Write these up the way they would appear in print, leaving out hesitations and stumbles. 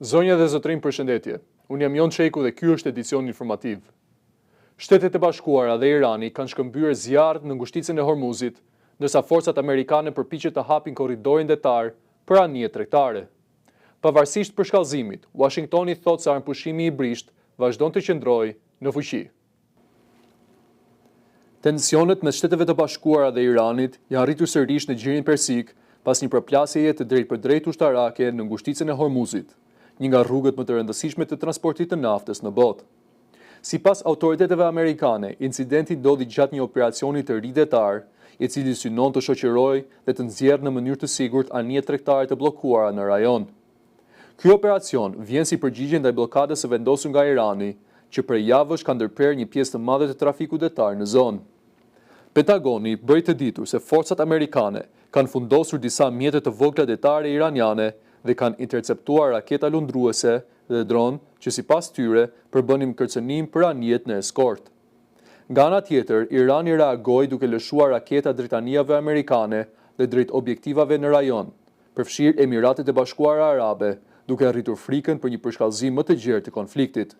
Zonja dhe zotërinj, përshëndetje. Unë jam Jon Çeku dhe ky është edicion informativ. Shtetet e Bashkuara dhe Irani kanë shkëmbyer zjarr në ngushticën e Hormuzit, ndërsa forcat amerikane përpiqen të hapin korridorin detar për anije tregtare. Pavarësisht përshkallëzimit, Washingtoni thotë se armpushimi i brisht vazhdon të qëndrojë në fuqi. Tensionet mes Shteteve të Bashkuara dhe Iranit janë rritur sërish në gjirin persik pas një përplasjeje të drejtpërdrejtë ushtarake në ngushticën e Hormuzit, një nga rrugët më të rëndësishme të transportit të naftës në botë. Sipas autoriteteve amerikane, incidenti ndodhi gjatë një operacioni të ri detar, i cili synon të shoqërojë dhe të nxjerrë në mënyrë të sigurt anije tregtare të bllokuara në rajon. Ky operacion vjen si përgjigje ndaj bllokadës së vendosur nga Irani, që prej javësh ka ndërprerë një pjesë të madhe të trafikut detar në zonë. Pentagoni bëri të ditur se forcat amerikane kanë fundosur disa mjete të vogla detare iraniane dhe kanë interceptuar raketa lundruese dhe dron që sipas tyre përbënin kërcënim për anijet në eskort. Nga ana tjetër, Irani reagoi duke lëshuar raketa drejt anijave amerikane dhe drejt objektivave në rajon, përfshirë Emiratet e Bashkuara Arabe, duke arritur frikën për një përshkallëzim më të gjerë të konfliktit.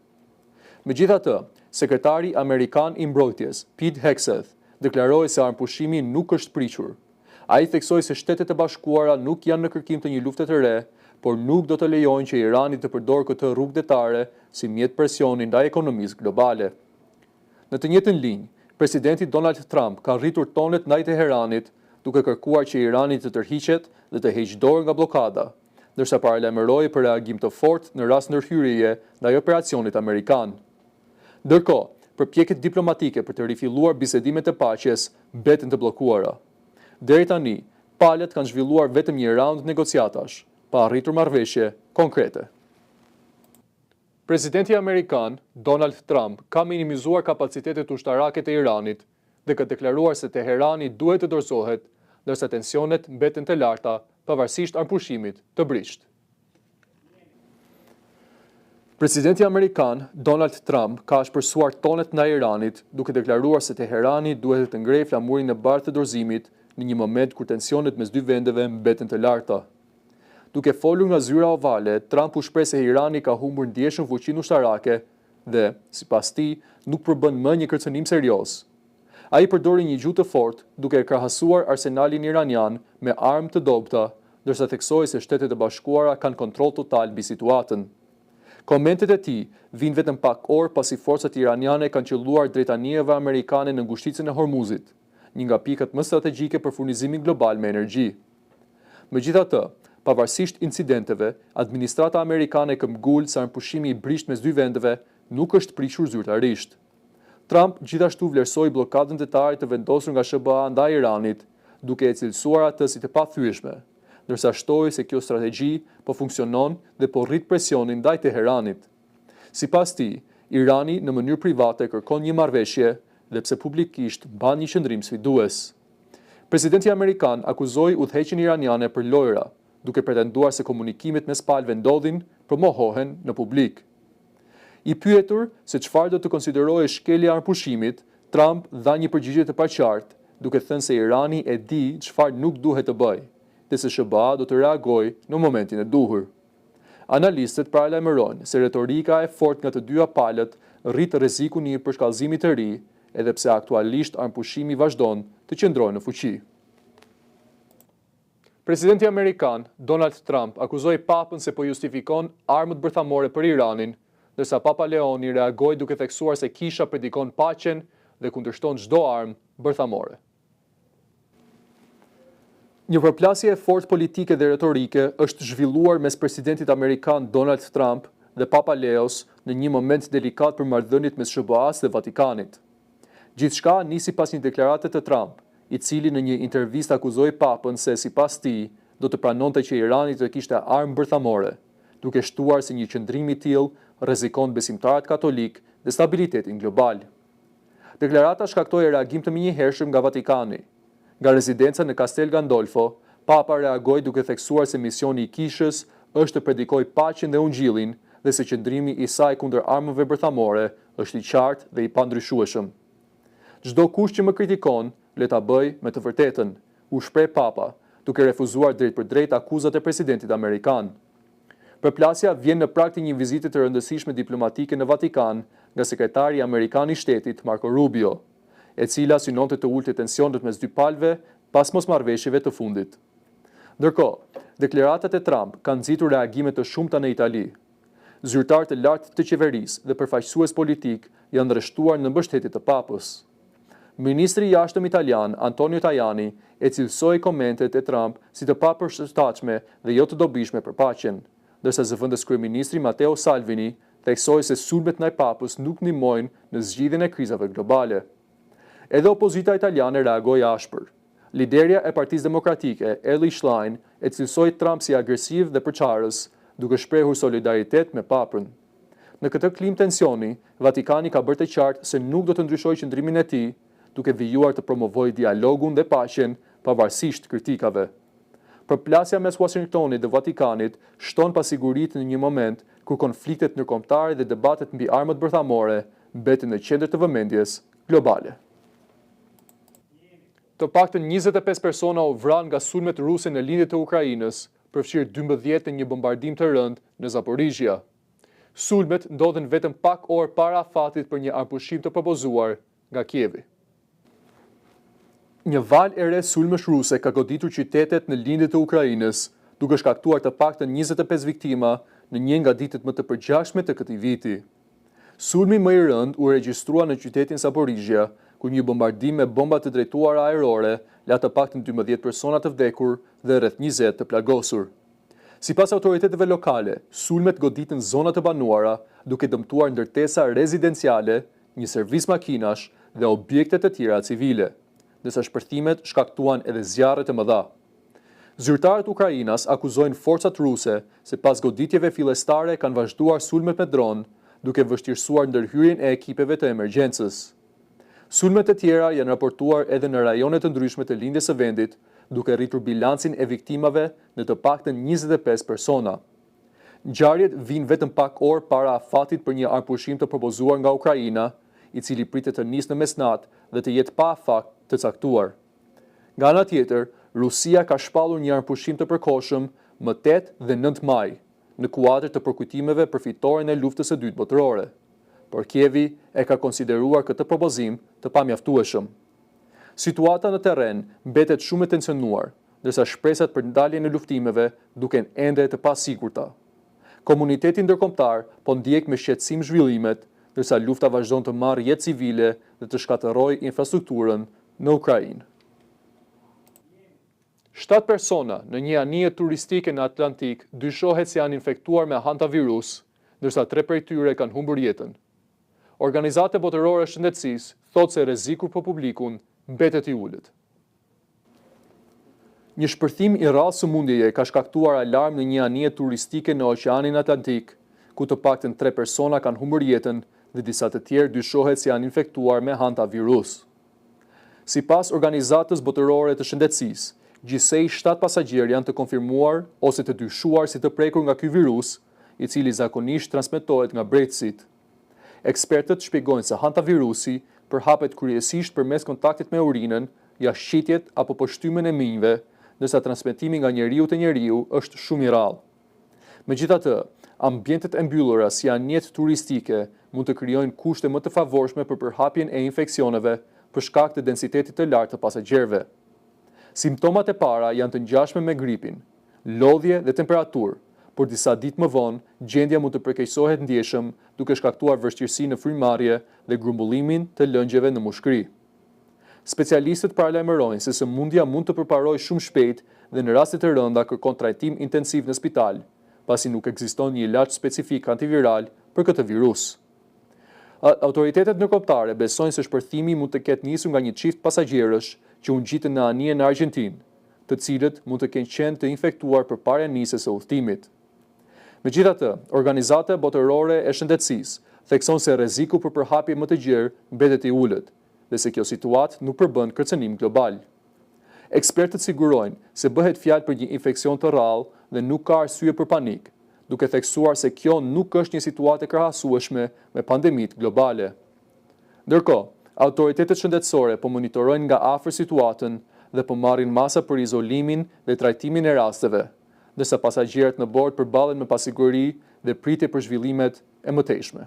Megjithatë, sekretari amerikan i mbrojtjes, Pete Hegseth, deklaroi se armpushimi nuk është priqur. Ai theksoi se Shtetet e Bashkuara nuk janë në kërkim të një lufte të re, por nuk do të lejojnë që Irani të përdorë këtë rrugë detare si mjet presioni ndaj ekonomisë globale. Në të njëjtën linjë, presidenti Donald Trump ka rritur tonet ndaj Teheranit, duke kërkuar që Irani të tërhiqet dhe të heqë dorë nga bllokada, ndërsa paralajmëroi për reagim të fortë në rast ndërhyrjeje ndaj operacionit amerikan. Ndërkohë, përpjekjet diplomatike për të rifilluar bisedimet e paqes mbeten të bllokuara. Deri tani, palët kanë zhvilluar vetëm një raund negociatash, pa arritur marrëveshje konkrete. Presidenti amerikan, Donald Trump, ka minimizuar kapacitetet ushtarake të Iranit dhe ka deklaruar se Teherani duhet të dorëzohet, ndërsa tensionet mbeten të larta pavarësisht armpushimit të brisht. Presidenti amerikan, Donald Trump, ka shpërsuar tonet ndaj Iranit, duke deklaruar se Teherani duhet të ngrejë flamurin e bardhë të dorëzimit në një moment kur tensionet mes dy vendeve mbeten të larta. Duke folur nga zyra ovale, Trump u shpreh se Irani ka humbur ndjeshëm fuqinë ushtarake dhe, sipas tij, nuk përbën më një kërcënim serioz. Ai përdori një gjuhë të fortë, duke krahasuar arsenalin iranian me armë të dobta, ndërsa theksoi se Shtetet e Bashkuara kanë kontroll total mbi situatën. Komentet e tij vijnë vetëm pak orë pasi forcat iraniane kanë qelluar drejt anijeve amerikane në ngushticën e Hormuzit, një nga pikat më strategjike për furnizimin global me energji. Megjithatë, pavarësisht incidenteve, administrata amerikane këmbgul se armpushimi i brisht mes dy vendeve nuk është priqur zyrtarisht. Trump gjithashtu vlerësoi bllokadën detare të vendosur nga SBA ndaj Iranit, duke e cilësuar atë si të pathyeshme, ndërsa shtoi se kjo strategji po funksionon dhe po rrit presionin ndaj Teheranit. Sipas tij, Irani në mënyrë private kërkon një marrëveshje dhe pse publikisht mban një qëndrim sfidues. Presidenti amerikan akuzoi udhëheqjen iraniane për lojra, duke pretenduar se komunikimet mes palëve ndodhin për mohohen në publik. I pyetur se çfarë do të konsiderojë shkelja e armpushimit, Trump dha një përgjigje të paqartë, duke thënë se Irani e di çfarë nuk duhet të bëjë, dhe se SBA do të reagojë në momentin e duhur. Analistët paralajmërojnë se retorika e fortë nga të dyja palët rrit rrezikun e një përshkallëzimi të ri, edhe pse aktualisht armpushimi vazhdon të qëndrojë në fuqi. Presidenti amerikan, Donald Trump, akuzoi papën se po justifikon armët bërthamore për Iranin, ndërsa Papa Leoni reagoi duke theksuar se Kisha predikon paqen dhe kundërshton çdo armë bërthamore. Një përplasje e fortë politike dhe retorike është zhvilluar mes presidentit amerikan Donald Trump dhe Papa Leos në një moment delikat për marrëdhëniet mes SBA-s dhe Vatikanit. Gjithçka nisi pas një deklarate të Trump, i cili në një intervistë akuzoi Papën se sipas tij do të pranonte që Irani të kishte armë bërthamore, duke shtuar se një qëndrim i tillë rrezikon besimtarët katolik dhe stabilitetin global. Deklarata shkaktoi reagim të menjëhershëm nga Vatikani. Nga rezidenca në Castel Gandolfo, Papa reagoi duke theksuar se misioni i Kishës është të predikojë paqen dhe ungjillin dhe se qëndrimi i saj kundër armëve bërthamore është i qartë dhe i pandryshueshëm. Çdo kush që më kritikon, le ta bëj me të vërtetën, u shpreh Papa, duke refuzuar drejt për drejt akuzat e presidentit amerikan. Përplasja vjen në prag të një vizite të rëndësishme diplomatike në Vatikan nga sekretari amerikan i shtetit Marco Rubio, e cila synonte të ulte tensionet mes dy palëve pas mosmarrëveshjeve të fundit. Ndërkohë, deklaratat e Trump kanë nxitur reagime të shumta në Itali. Zyrtar të lartë të qeverisë dhe përfaqësues politik janë rreshtuar në mbështetje të Papës. Ministri i Jashtëm italian Antonio Tajani e cilësoi komentet e Trump si të papërshtatshme dhe jo të dobishme për paqen, ndërsa zëvendës kryeministri Matteo Salvini theksoi se sulmet ndaj Papës nuk ndihmojnë në zgjidhjen e krizave globale. Edhe opozita italiane reagoi ashpër. Liderja e Partisë Demokratike, Elly Schlein, e cilësoi Trump si agresiv dhe përçarës, duke shprehur solidaritet me Papën. Në këtë klim tensioni, Vatikani ka bërë të qartë se nuk do të ndryshojë qëndrimin e tij, duke vijuar të promovojë dialogun dhe paqen pavarësisht kritikave. Përplasja mes Washingtonit dhe Vatikanit shton pasiguritë në një moment kur konfliktet ndërkombëtare dhe debatet mbi armët bërthamore mbeten në qendër të vëmendjes globale. Të paktën 25 persona u vranë nga sulmet ruse në lindje të Ukrainës, përfshirë 12 në një bombardim të rënd në Zaporizhia. Sulmet ndodhen vetëm pak orë para afatit për një arpushim të propozuar nga Kievi. Një valë e re sulmesh ruse ka goditur qytetet në lindje të Ukrainës, duke shkaktuar të paktën 25 viktima në një nga ditët më të përgjashme të këtij viti. Sulmi më i rënd u regjistrua në qytetin Zaporizhia, ku një bombardim me bomba të drejtuara ajrore la të paktën 12 persona të vdekur dhe rreth 20 të plagosur. Sipas autoriteteve lokale, sulmet goditën zona të banuara, duke dëmtuar ndërtesa rezidenciale, një servis makinash dhe objekte të tjera civile, ndërsa shpërthimet shkaktuan edhe zjarre të mëdha. Zyrtarët Ukrainas akuzojnë forcat ruse se pas goditjeve fillestare kanë vazhduar sulmet me dron, duke vështirësuar ndërhyrjen e ekipeve të emergjencës. Sulmet e tjera janë raportuar edhe në rajone të ndryshme të lindjes së vendit, duke rritur bilancin e viktimave në të paktën 25 persona. Ngjarjet vijnë vetëm pak orë para afatit për një arpushim të propozuar nga Ukraina, i cili pritet të nisë në mesnatë dhe të jetë pa afat të caktuar. Nga ana tjetër, Rusia ka shpallur një arpushim të përkohshëm më 8 dhe 9 maj, në kuadër të përkujtimeve për fitoren e luftës së dytë botërore. Por Kievi e ka konsideruar këtë propozim të pamjaftueshëm. Situata në terren mbetet shumë e tensionuar, ndërsa shpresat për ndaljen e luftimeve duken ende të pasigurta. Komuniteti ndërkombëtar po ndjek me shqetësim zhvillimet, ndërsa lufta vazhdon të marrë jetë civile dhe të shkatërrojë infrastrukturën në Ukrainë. 7 persona në një anije turistike në Atlantik dyshohet se janë infektuar me hantavirus, ndërsa 3 prej tyre kanë humbur jetën. Organizata botërore e shëndetësisë thotë se rreziku për publikun mbetet i ulët. Një shpërthim i rrallë sëmundjeje ka shkaktuar alarm në një anije turistike në Oqeanin Atlantik, ku të paktën 3 persona kanë humbur jetën dhe disa të tjerë dyshohet se janë infektuar me hantavirus. Sipas Organizatës Botërore të Shëndetësisë, gjithsej 7 pasagjerë janë të konfirmuar ose të dyshuar si të prekur nga ky virus, i cili zakonisht transmetohet nga bretësit. Ekspertët shpjegojnë se hantavirusi përhapet kryesisht përmes kontaktit me urinën, jashtëqitjet apo poshtymen e minjve, ndërsa transmetimi nga njeriu te njeriu është shumë i rrallë. Megjithatë, ambientet e mbyllura si anjet turistike mund të krijojnë kushte më të favorshme për përhapjen e infeksioneve për shkak të densitetit të lartë të pasagjerëve. Simptomat e para janë të ngjashme me gripin, lodhje dhe temperaturë, por disa ditë më vonë, gjendja mund të përkeqësohet ndjeshëm duke shkaktuar vështirësi në frymëmarrje dhe grumbullimin të lëngjeve në mushkëri. Specialistët paralajmërojnë se sëmundja mund të përparojë shumë shpejt dhe në raste të rënda kërkon trajtim intensiv në spital, pasi nuk ekziston një ilaç specifik antiviral për këtë virus. Autoritetet ndërkombëtare besojnë se shpërthimi mund të ketë nisur nga një çift pasagjerësh që u ngjitën në anije në Argjentinë, të cilët mund të kenë qenë të infektuar përpara nisjes së udhëtimit. Megjithatë, Organizata Botërore e Shëndetësisë thekson se rreziku për përhapje më të gjerë mbetet i ulët dhe se kjo situatë nuk përbën kërcënim global. Ekspertët sigurojnë se bëhet fjalë për një infeksion të rrallë dhe nuk ka arsye për panik, duke theksuar se kjo nuk është një situatë e krahasueshme me pandemitë globale. Ndërkohë, autoritetet shëndetësore po monitorojnë nga afër situatën dhe po marrin masa për izolimin dhe trajtimin e rasteve, ndërsa pasagjerët në bord përballen me pasiguri dhe pritje për zhvillimet e mëtejshme.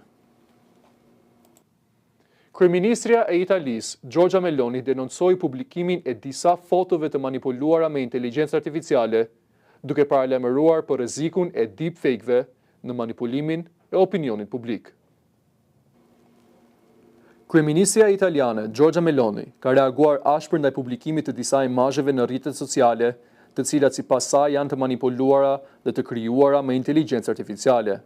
Kryeministrja e Italisë, Giorgia Meloni, denoncoi publikimin e disa fotove të manipuluara me inteligjencë artificiale, duke paralajmëruar për rrezikun e deepfake-ve në manipulimin e opinionit publik. Kryeministrja italiane, Giorgia Meloni, ka reaguar ashpër ndaj publikimit të disa imazheve në rrjetet sociale, të cilat sipas saj janë të manipuluara dhe të krijuara me inteligjencë artificiale.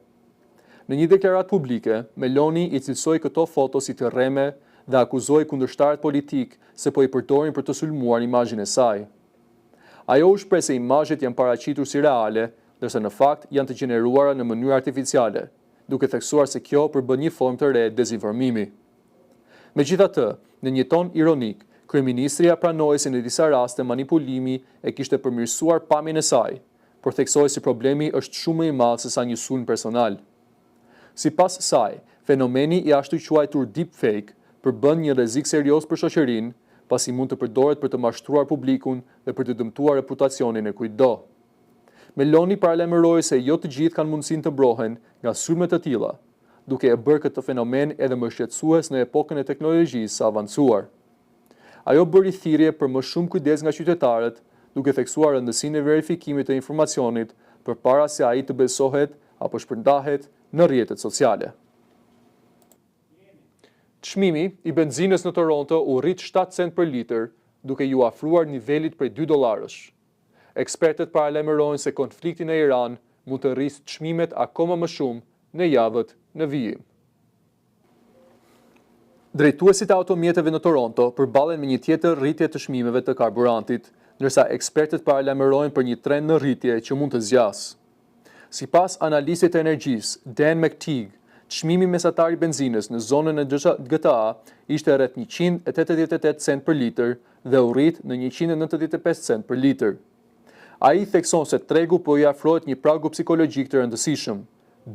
Në një deklaratë publike, Meloni i cilësoi këto foto si të rreme dhe akuzoi kundërshtarët politik se po i përdorin për të sulmuar imazhin e saj. Ajo u shpreh se imazhet janë paraqitur si reale, ndërsa në fakt janë të gjeneruara në mënyrë artificiale, duke theksuar se kjo përbën një formë të re dezinformimi. Megjithatë, në një ton ironik, kryeministria pranoi se në disa raste manipulimi e kishte përmirësuar pamjen e saj, por theksoi se problemi është shumë më i madh se sa një sulm personal. Sipas saj, fenomeni i ashtu quajtur deepfake përbën një rrezik serioz për shoqërinë, pasi mund të përdoret për të mashtruar publikun dhe për të dëmtuar reputacionin e kujtdo. Meloni paralajmëroi se jo të gjithë kanë mundësinë të mbrohen nga sulme të tilla, duke e bërë këtë fenomen edhe më shqetësues në epokën e teknologjisë së avancuar. Ajo bëri thirrje për më shumë kujdes nga qytetarët, duke theksuar rëndësinë e verifikimit të informacionit përpara se ai të besohet apo shpërndahet në rrjetet sociale. Çmimi i benzinës në Toronto u rrit 7 cent për litër, duke ju afruar nivelit prej $2. Ekspertët paralajmërojnë se konflikti në Iran mund të rrisë çmimet akoma më shumë në javët në vijim. Drejtuesit e automjeteve në Toronto përballen me një tjetër rritje të çmimeve të karburantit, ndërsa ekspertët paralajmërojnë për një trend në rritje që mund të zgjasë. Sipas analistit të energjisë, Dan McTeague, çmimi mesatar i benzinës në zonën e GTA ishte rreth 188 cent për litër dhe u rrit në 195 cent për litër. Ai thekson se tregu po i afrohet një pragu psikologjik të rëndësishëm,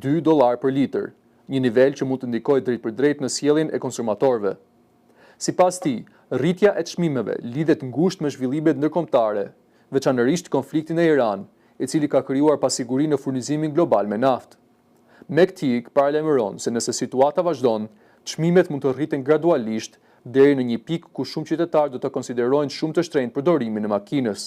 $2 për litër, një nivel që mund të ndikojë drejt për drejt në sjelljen e konsumatorëve. Sipas tij, rritja e çmimeve lidhet ngushtë me zhvillimet ndërkombëtare, veçanërisht konfliktin e Iran, i cili ka krijuar pasiguri në furnizimin global me naftë. McTeague paralajmëron se nëse situata vazhdon, çmimet mund të rriten gradualisht deri në një pikë ku shumë qytetarë do të konsiderojnë shumë të shtrenjtë përdorimin e makinës.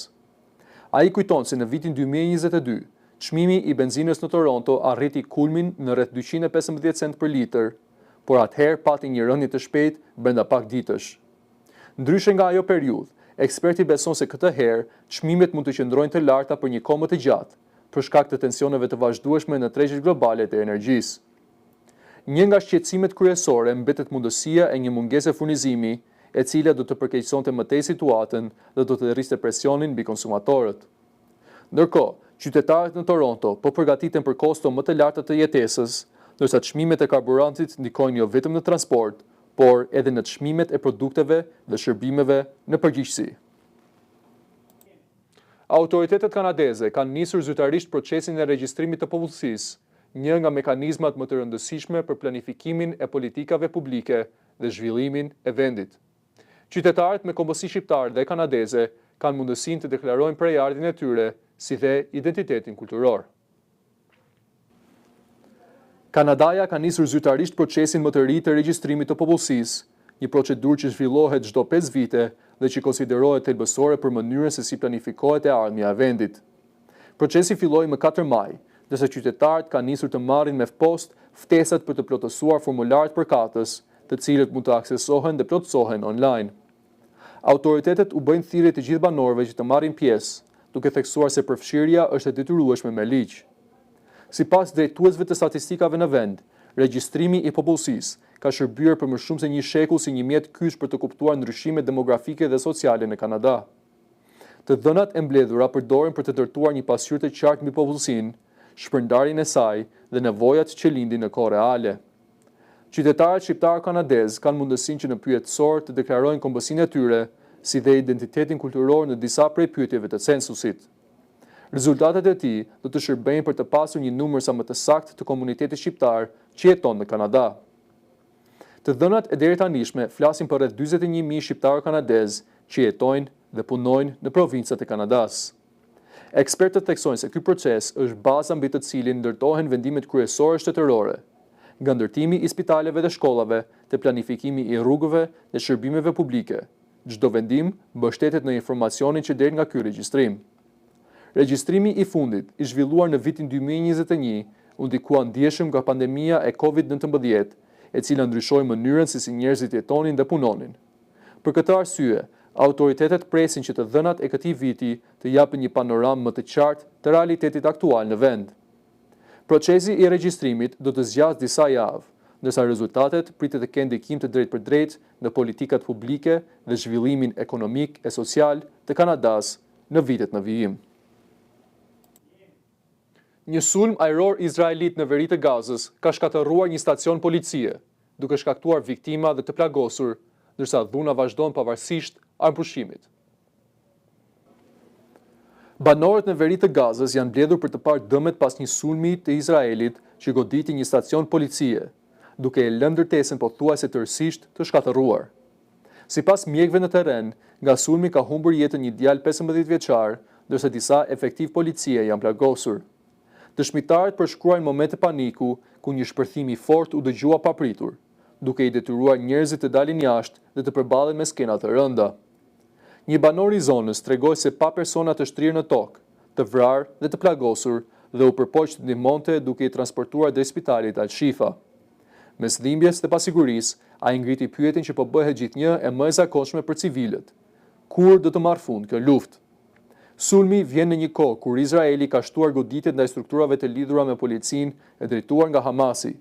Ai kujton se në vitin 2022, çmimi i benzinës në Toronto arriti kulmin në rreth 215 cent për litër, por atëherë pati një rënje të shpejtë brenda pak ditësh. Ndryshe nga ajo periudhë, eksperti beson se këtë herë çmimet mund të qëndrojnë të larta për një kohë më të gjatë, për shkak të tensioneve të vazhdueshme në tregjet globale të energjisë. Një nga shqetësimet kryesore mbetet mundësia e një mungese furnizimi, e cila do të përkeqësonte mëtej situatën dhe do të rriste presionin mbi konsumatorët. Ndërkohë, qytetarët në Toronto po përgatiten për kosto më të larta të jetesës, ndërsa çmimet e karburantit ndikojnë jo vetëm në transport, por edhe në çmimet e produkteve dhe shërbimeve në përgjithësi. Autoritetet kanadeze kanë nisur zyrtarisht procesin e regjistrimit të popullsisë, një nga mekanizmat më të rëndësishme për planifikimin e politikave publike dhe zhvillimin e vendit. Qytetarët me kombësi shqiptar dhe kanadeze kanë mundësinë të deklarojnë prejardhjen e tyre, si dhe identitetin kulturor. Kanadaja ka nisur zyrtarisht procesin më të ri të regjistrimit të popullsisë, një procedurë që zhvillohet çdo 5 vite dhe që konsiderohet thelbësore për mënyrën se si planifikohet e ardhmja e vendit. Procesi filloi më 4 maj, ndërsa qytetarët kanë nisur të marrin me post ftesat për të plotësuar formularët përkatës, të cilët mund të aksesohen dhe plotësohen online. Autoritetet u bëjnë thirrje të gjithë banorëve që të marrin pjesë, duke theksuar se përfshirja është e detyrueshme me ligj. Sipas drejtuesve të statistikave në vend, regjistrimi i popullsisë ka shërbyer për më shumë se një shekull si një mjet kyç për të kuptuar ndryshimet demografike dhe sociale në Kanada. Të dhënat e mbledhura përdoren për të ndërtuar një pasqyrë të qartë mbi popullsinë, shpërndarjen e saj dhe nevojat që lindin në kohë reale. Qytetarët shqiptar kanadez kanë mundësinë që në pyetësor të deklarojnë kombësinë e tyre, si dhe identitetin kulturor në disa prej pyetjeve të censusit. Rezultatet e tij do të shërbejnë për të pasur një numër sa më të saktë të komunitetit shqiptar që jeton në Kanada. Të dhënat e deri tanishme flasin për rreth 41.000 shqiptarë kanadez që jetojnë dhe punojnë në provincat e Kanadas. Ekspertët theksojnë se ky proces është baza mbi të cilin ndërtohen vendimet kryesore shtetërore, nga ndërtimi i spitaleve dhe shkollave, te planifikimi i rrugëve dhe shërbimeve publike. Çdo vendim mbështetet në informacionin që del nga ky regjistrim. Regjistrimi i fundit, i zhvilluar në vitin 2021, u ndikua ndjeshëm nga pandemia e COVID-19, e cila ndryshoi mënyrën se si njerëzit jetonin dhe punonin. Për këtë arsye, autoritetet presin që të dhënat e këtij viti të japin një panoramë më të qartë të realitetit aktual në vend. Procesi i regjistrimit do të zgjasë disa javë, ndërsa rezultatet pritet të kenë ndikim të drejtpërdrejtë në politikat publike dhe zhvillimin ekonomik e social të Kanadas në vitet në vijim. Një sulm ajror izraelit në veri të Gazës ka shkatërruar një stacion policie, duke shkaktuar viktima dhe të plagosur, ndërsa dhuna vazhdon pavarësisht armpushimit. Banorët në veri të Gazës janë mbledhur për të parë dëmet pas një sulmi të Izraelit që goditi një stacion policie, duke e lënë ndërtesën pothuajse tërësisht të shkatërruar. Sipas mjekëve në terren, nga sulmi ka humbur jetën një djalë 15 vjeçar, ndërsa disa efektiv policie janë plagosur. Dëshmitarët përshkruajnë momente paniku ku një shpërthim i fortë u dëgjua papritur, duke i detyruar njerëzit të dalin jashtë dhe të përballen me skena të rënda. Një banor i zonës tregoi se pa persona të shtrirë në tokë, të vrarë dhe të plagosur dhe u përpoq të ndihmonte duke i transportuar drejt spitalit Al-Shifa. Mes dhimbjes dhe pasigurisë, ai ngriti pyetjen që po bëhet gjithnjë e më e zakonshme për civilët. Kur do të marrë fund kjo luftë? Sulmi vjen në një kohë kur Izraeli ka shtuar goditjet ndaj strukturave të lidhura me policinë e drejtuar nga Hamasi,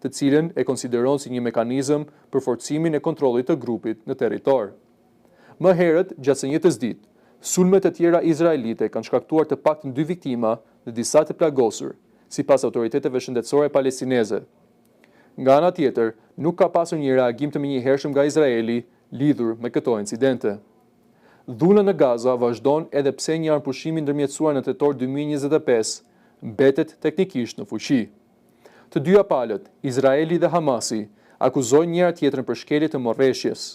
të cilën e konsideron si një mekanizëm për forcimin e kontrollit të grupit në territor. Më herët, gjatë së njëjtës ditë, sulmet e tjera izraelite kanë shkaktuar të paktën 2 viktima dhe disa të plagosur, sipas autoriteteve shëndetësore palestineze. Nga ana tjetër, nuk ka pasur një reagim të menjëhershëm nga Izraeli lidhur me këto incidente. Dhuna në Gaza vazhdon edhe pse një armpushim i ndërmjetësuar në tetor 2025 mbetet teknikisht në fuqi. Të dyja palët, Izraeli dhe Hamasi, akuzojnë njëra tjetrën për shkelje të marrëveshjes.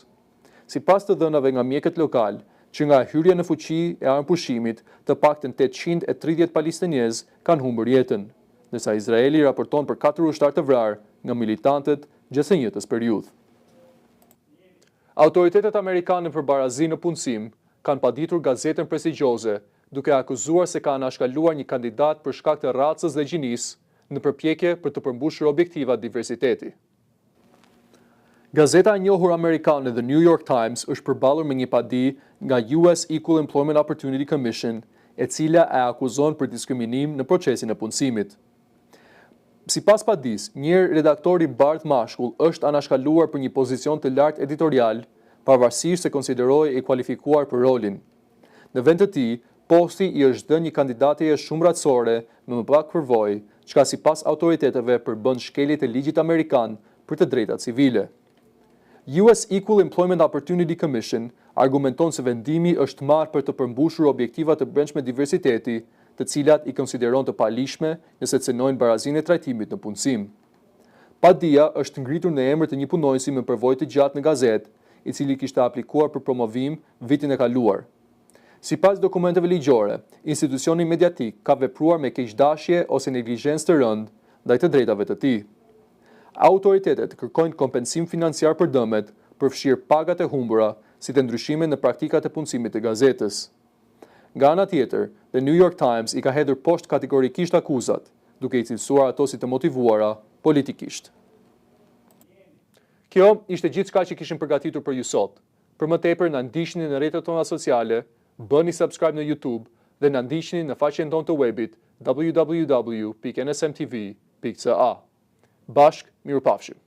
Sipas të dhënave nga mjekët lokal, që nga hyrja në fuqi e armpushimit, të paktën 830 palestinez kanë humbur jetën, ndërsa Izraeli raporton për 4 ushtar të vrarë nga militantët gjatë së njëjtës periudhë. Autoritetet amerikane për barazi në punësim kanë paditur gazetën prestigjioze, duke akuzuar se ka anashkaluar një kandidat për shkak të racës dhe gjinisë në përpjekje për të përmbushur objektiva diversiteti. Gazeta e njohur amerikane The New York Times është përballur me një padi nga US Equal Employment Opportunity Commission, e cila e akuzon për diskriminim në procesin e punësimit. Sipas padis, një redaktor i bardhë mashkull është anashkaluar për një pozicion të lartë editorial, pavarësisht se konsiderohej i kualifikuar për rolin. Në vend të tij, posti i është dhënë një kandidateje shumë ratësore me më pak përvojë, çka sipas autoriteteve përbën shkelje të ligjit amerikan për të drejtat civile. US Equal Employment Opportunity Commission argumenton se vendimi është marrë për të përmbushur objektiva të brendshme diversiteti, të cilat i konsideron të palishme nëse cënojnë barazinë e trajtimit në punësim. Padia është ngritur në emër të një punonjësi me përvojë të gjatë në gazetë, i cili kishte aplikuar për promovim vitin e kaluar. Sipas dokumenteve ligjore, institucioni mediatik ka vepruar me keqdashje ose neglizhencë të rëndë ndaj të drejtave të tij. Autoritetet kërkojnë kompensim financiar për dëmet, përfshirë pagat e humbura, si të ndryshime në praktikat e punësimit të gazetës. Nga ana tjetër, The New York Times i ka hedhur poshtë kategorikisht akuzat, duke i cilësuar ato si të motivuara politikisht. Kjo ishte gjithçka që kishim përgatitur për ju sot. Për më tepër na ndiqni në rrjetet tona sociale, bëni subscribe në YouTube dhe na ndiqni në faqen tonë të webit www.nsmtv.ca. Bashk, mirupafshim.